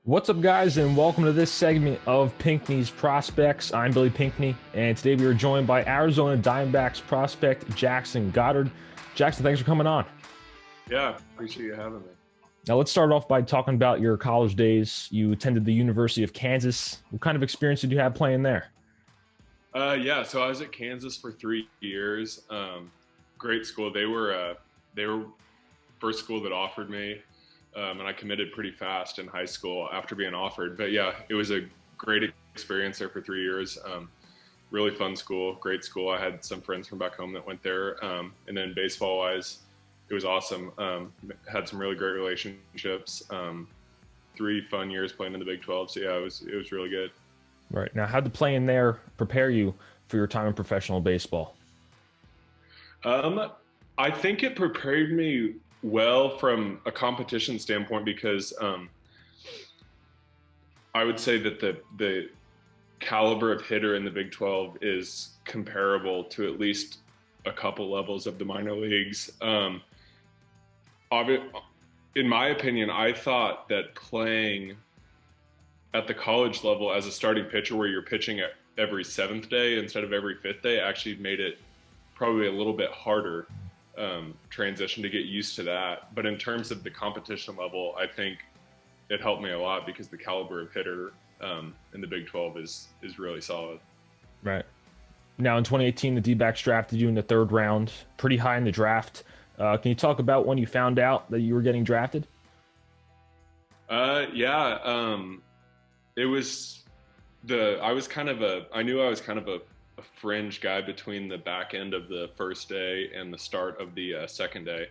What's up, guys, and welcome to this segment of Pinckney's Prospects. I'm Billy Pinckney, and today we are joined by Arizona Diamondbacks prospect Jackson Goddard. Jackson, thanks for coming on. Yeah, appreciate you having me. Now, let's start off by talking about your college days. You attended the University of Kansas. What kind of experience did you have playing there? Yeah, so I was at Kansas for 3 years. Great school. They were first school that offered me, and I committed pretty fast in high school after being offered. But yeah, it was a great experience there for 3 years. Really fun school, great school. I had some friends from back home that went there, and then baseball wise, it was awesome. Had some really great relationships. 3 fun years playing in the Big 12. So yeah, it was really good. Right. Now, how'd the playing there prepare you for your time in professional baseball? Um, I think it prepared me well from a competition standpoint because I would say that the caliber of hitter in the Big 12 is comparable to at least a couple levels of the minor leagues. Obvi- in my opinion, I thought that playing at the college level as a starting pitcher where you're pitching at every seventh day instead of every fifth day actually made it probably a little bit harder transition to get used to that. But in terms of the competition level, I think it helped me a lot because the caliber of hitter in the Big 12 is really solid. Right. Now, in 2018, the D-backs drafted you in the third round, pretty high in the draft. Can you talk about when you found out that you were getting drafted? Yeah, it was I knew I was kind of a fringe guy between the back end of the first day and the start of the second day.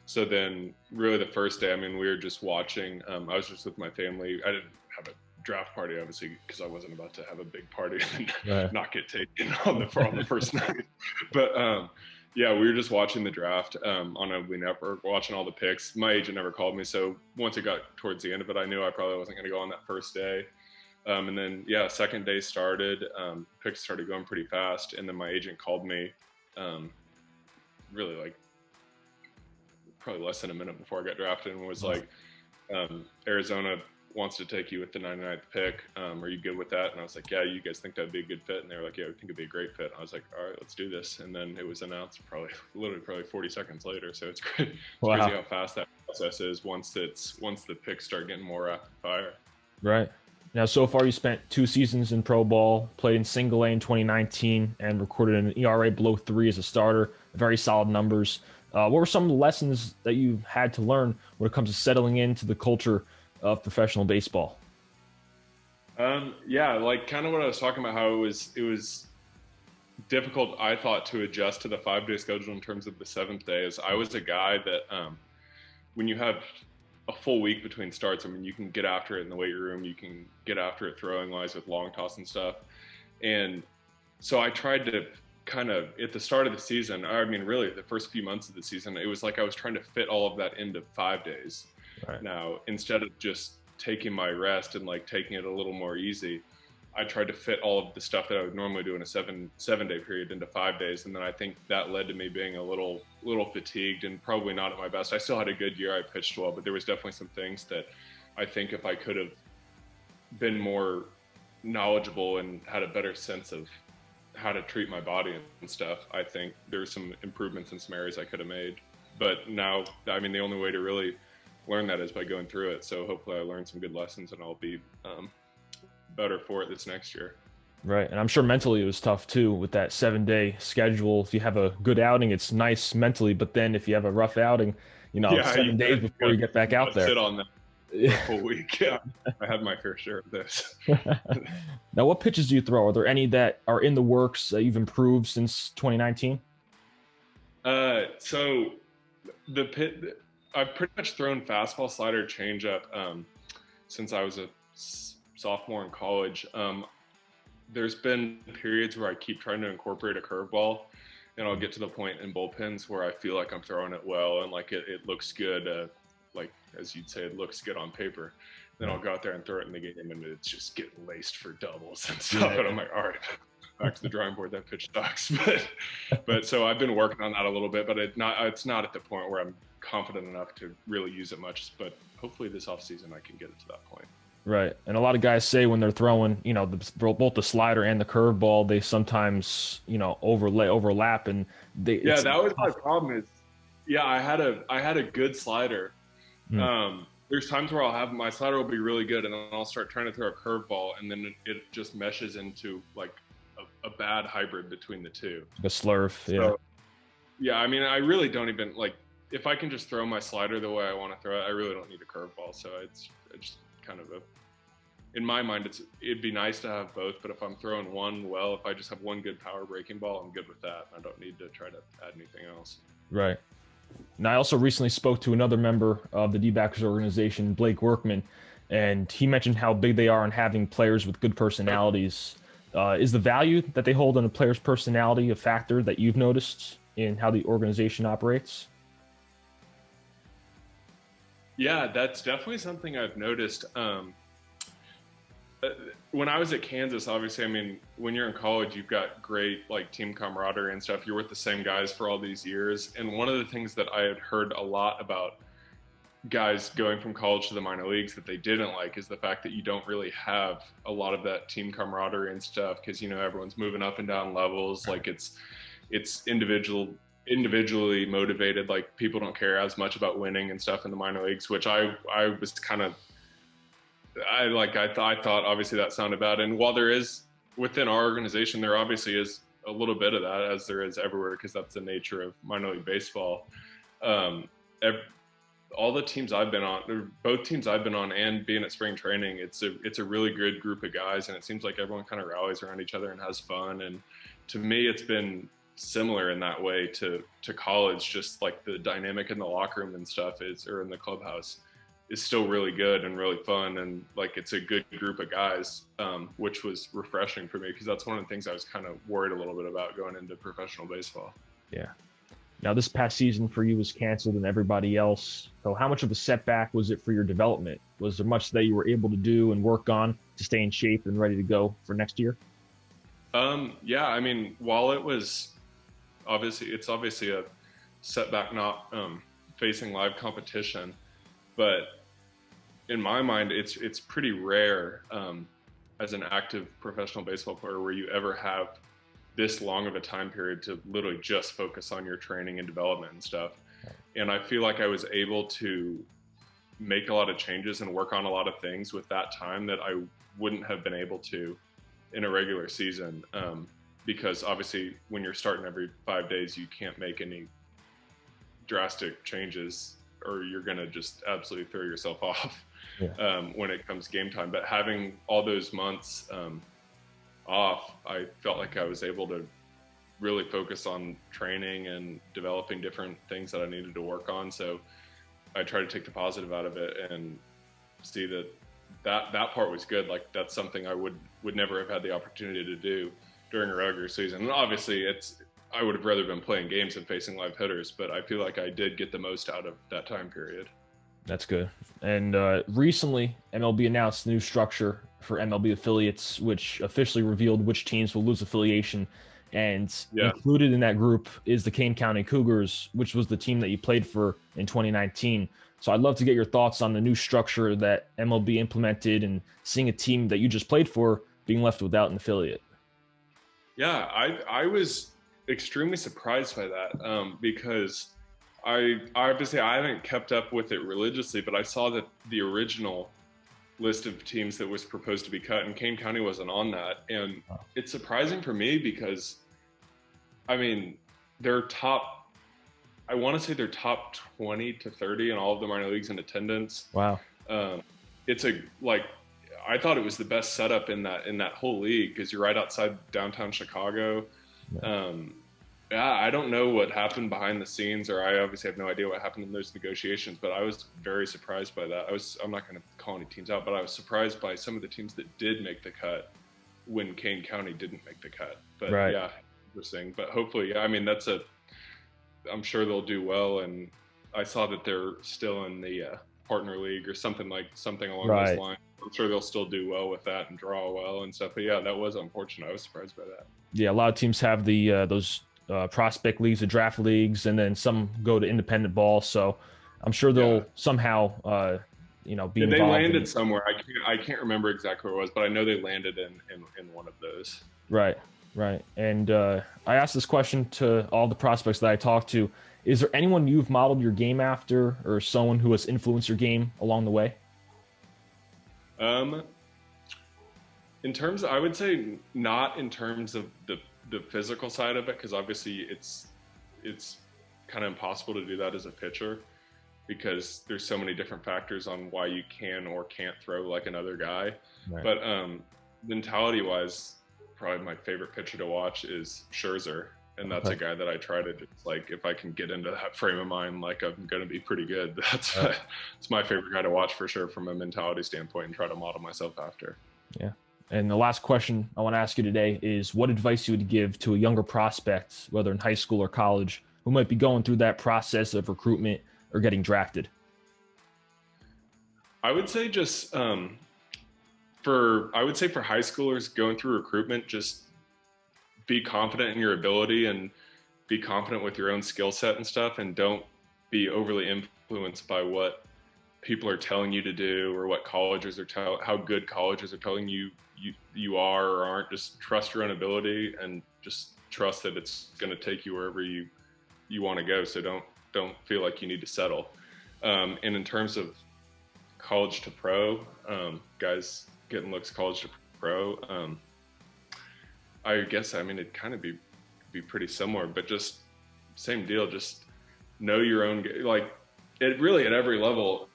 So then, really, the first day, I mean, we were just watching. I was just with my family. I didn't have a draft party, obviously, because I wasn't about to have a big party and Right. not get taken on the first night. But yeah, we were just watching the draft on a we network, watching all the picks. My agent never called me, so once it got towards the end of it, I knew I probably wasn't going to go on that first day. And then, yeah, second day started, picks started going pretty fast. And then my agent called me really like probably less than a minute before I got drafted and was like, Arizona wants to take you with the 99th pick. Are you good with that? And I was like, yeah, you guys think that'd be a good fit? And they were like, yeah, we think it'd be a great fit. And I was like, all right, let's do this. And then it was announced probably 40 seconds later. So it's great. It's crazy Wow. how fast that process is once the picks start getting more rapid fire. Right. Now, so far, you spent 2 seasons in pro ball, played in single A in 2019, and recorded an ERA below 3 as a starter. Very solid numbers. What were some of the lessons that you had to learn when it comes to settling into the culture of professional baseball? Yeah, like kind of what I was talking about, how it was difficult, I thought, to adjust to the 5 day schedule in terms of the seventh day. Is I was a guy that when you have a full week between starts, I mean, you can get after it in the weight room, you can get after it throwing wise with long toss and stuff. And so I tried to kind of at the start of the season, I mean, really the first few months of the season, it was like I was trying to fit all of that into 5 days. Right. Now, instead of just taking my rest and like taking it a little more easy, I tried to fit all of the stuff that I would normally do in a seven day period into 5 days, and then I think that led to me being a little fatigued and probably not at my best. I still had a good year. I pitched well, but there was definitely some things that I think if I could have been more knowledgeable and had a better sense of how to treat my body and stuff, I think there's some improvements in some areas I could have made. But now, I mean, the only way to really learn that is by going through it. So hopefully I learned some good lessons and I'll be better for it this next year. Right. And I'm sure mentally it was tough too with that 7 day schedule. If you have a good outing, it's nice mentally, but then if you have a rough outing, it's Yeah, 7 days before you get back out gotta there. sit on that for a full week. Yeah, I had my fair share of this. Now, what pitches do you throw? Are there any that are in the works that you've improved since 2019? So the pit, I've pretty much thrown fastball, slider, changeup since I was a sophomore in college. There's been periods where I keep trying to incorporate a curveball, and I'll get to the point in bullpens where I feel like I'm throwing it well and like it looks good, like as you'd say, it looks good on paper. Then I'll go out there and throw it in the game, and it's just getting laced for doubles and stuff. Yeah. And I'm like, all right, back to the drawing board. That pitch sucks. But so I've been working on that a little bit, but it's not at the point where I'm confident enough to really use it much. But hopefully this off season I can get it to that point. Right. And a lot of guys say when they're throwing, both the slider and the curveball, they sometimes, overlap and Yeah, it's that was my tough. problem. Is yeah, I had a good slider. Mm, There's times where I'll have my slider will be really good, and then I'll start trying to throw a curveball, and then it just meshes into like a bad hybrid between the two. like a slurve. Yeah. So yeah, I mean, I really don't even like if I can just throw my slider the way I want to throw it. I really don't need a curveball. So it's kind of in my mind, it'd be nice to have both. But if I'm throwing one well, if I just have one good power breaking ball, I'm good with that. I don't need to try to add anything else. Right. And I also recently spoke to another member of the D-backers organization, Blake Workman, and he mentioned how big they are in having players with good personalities. Is the value that they hold in a player's personality a factor that you've noticed in how the organization operates? Yeah, that's definitely something I've noticed. When I was at Kansas, obviously, I mean, when you're in college, you've got great like team camaraderie and stuff. You're with the same guys for all these years. And one of the things that I had heard a lot about guys going from college to the minor leagues that they didn't like is the fact that you don't really have a lot of that team camaraderie and stuff because everyone's moving up and down levels. Like it's individually motivated. Like people don't care as much about winning and stuff in the minor leagues, which I was kind of I thought obviously that sounded bad. And while there is within our organization, there obviously is a little bit of that as there is everywhere because that's the nature of minor league baseball. Um, all the teams I've been on, or both teams I've been on, and being at spring training, it's a really good group of guys, and it seems like everyone kind of rallies around each other and has fun. And to me, it's been similar in that way to college. Just like the dynamic in the locker room and stuff or in the clubhouse is still really good and really fun, and like it's a good group of guys, which was refreshing for me because that's one of the things I was kind of worried a little bit about going into professional baseball. Yeah. Now, this past season for you was canceled and everybody else. So how much of a setback was it for your development? Was there much that you were able to do and work on to stay in shape and ready to go for next year? Yeah, I mean, while it's obviously a setback not facing live competition, but in my mind, it's pretty rare as an active professional baseball player where you ever have this long of a time period to literally just focus on your training and development and stuff. And I feel like I was able to make a lot of changes and work on a lot of things with that time that I wouldn't have been able to in a regular season. Because obviously when you're starting every 5 days, you can't make any drastic changes or you're going to just absolutely throw yourself off when it comes game time. But having all those months off, I felt like I was able to really focus on training and developing different things that I needed to work on. So I tried to take the positive out of it and see that part was good. Like that's something I would never have had the opportunity to do during a regular season. And obviously I would have rather been playing games than facing live hitters, but I feel like I did get the most out of that time period. That's good. And recently, MLB announced a new structure for MLB affiliates, which officially revealed which teams will lose affiliation. And included in that group is the Kane County Cougars, which was the team that you played for in 2019. So I'd love to get your thoughts on the new structure that MLB implemented and seeing a team that you just played for being left without an affiliate. Yeah, I was extremely surprised by that because I haven't kept up with it religiously, but I saw that the original list of teams that was proposed to be cut, and Kane County wasn't on that. And it's surprising for me because, I mean, I want to say they're top 20 to 30 in all of the minor leagues in attendance. Wow. I thought it was the best setup in that whole league because you're right outside downtown Chicago. I don't know what happened behind the scenes, or I obviously have no idea what happened in those negotiations, but I was very surprised by that. I'm not going to call any teams out, but I was surprised by some of the teams that did make the cut when Kane County didn't make the cut. But yeah, interesting. But hopefully, I mean, I'm sure they'll do well. And I saw that they're still in the partner league or something along those lines. I'm sure they'll still do well with that and draw well and stuff. But yeah, that was unfortunate. I was surprised by that. Yeah, a lot of teams have those prospect leagues, the draft leagues, and then some go to independent ball. So I'm sure they'll somehow be They involved landed somewhere. I can't remember exactly where it was, but I know they landed in one of those. Right, right. And I asked this question to all the prospects that I talked to. Is there anyone you've modeled your game after, or someone who has influenced your game along the way? Um, in terms, I would say not in terms of the physical side of it, because obviously it's kind of impossible to do that as a pitcher, because there's so many different factors on why you can or can't throw like another guy. Right. But mentality wise, probably my favorite pitcher to watch is Scherzer. And that's a guy that I try to just, like, if I can get into that frame of mind, like I'm going to be pretty good. It's my favorite guy to watch for sure from a mentality standpoint and try to model myself after. Yeah. And the last question I want to ask you today is what advice you would give to a younger prospect, whether in high school or college, who might be going through that process of recruitment or getting drafted? I would say just for high schoolers going through recruitment, just be confident in your ability and be confident with your own skill set and stuff, and don't be overly influenced by what people are telling you to do or what colleges are how good colleges are telling you are or aren't. Just trust your own ability and just trust that it's going to take you wherever you want to go. So don't feel like you need to settle. And in terms of college to pro, guys getting looks college to pro, I guess, I mean, it'd kind of be pretty similar, but just same deal. Just know your own, like it really at every level.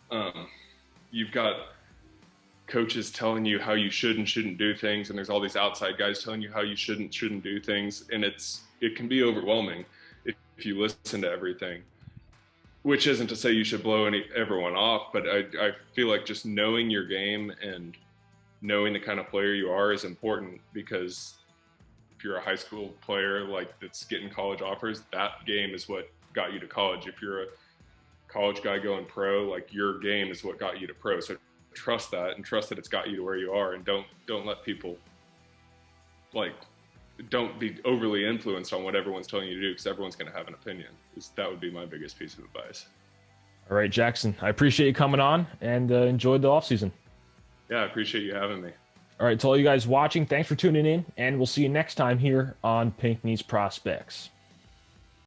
You've got coaches telling you how you should and shouldn't do things, and there's all these outside guys telling you how you shouldn't do things, and it can be overwhelming if you listen to everything. Which isn't to say you should blow everyone off, but I feel like just knowing your game and knowing the kind of player you are is important, because if you're a high school player like that's getting college offers, that game is what got you to college. If you're a college guy going pro, like your game is what got you to pro. So trust that and trust that it's got you to where you are, and don't let people, like, don't be overly influenced on what everyone's telling you to do, because everyone's going to have an opinion. That would be my biggest piece of advice. All right, Jackson, I appreciate you coming on, and enjoyed the offseason. Yeah, I appreciate you having me. All right, to all you guys watching, thanks for tuning in, and we'll see you next time here on Pinckney's Prospects.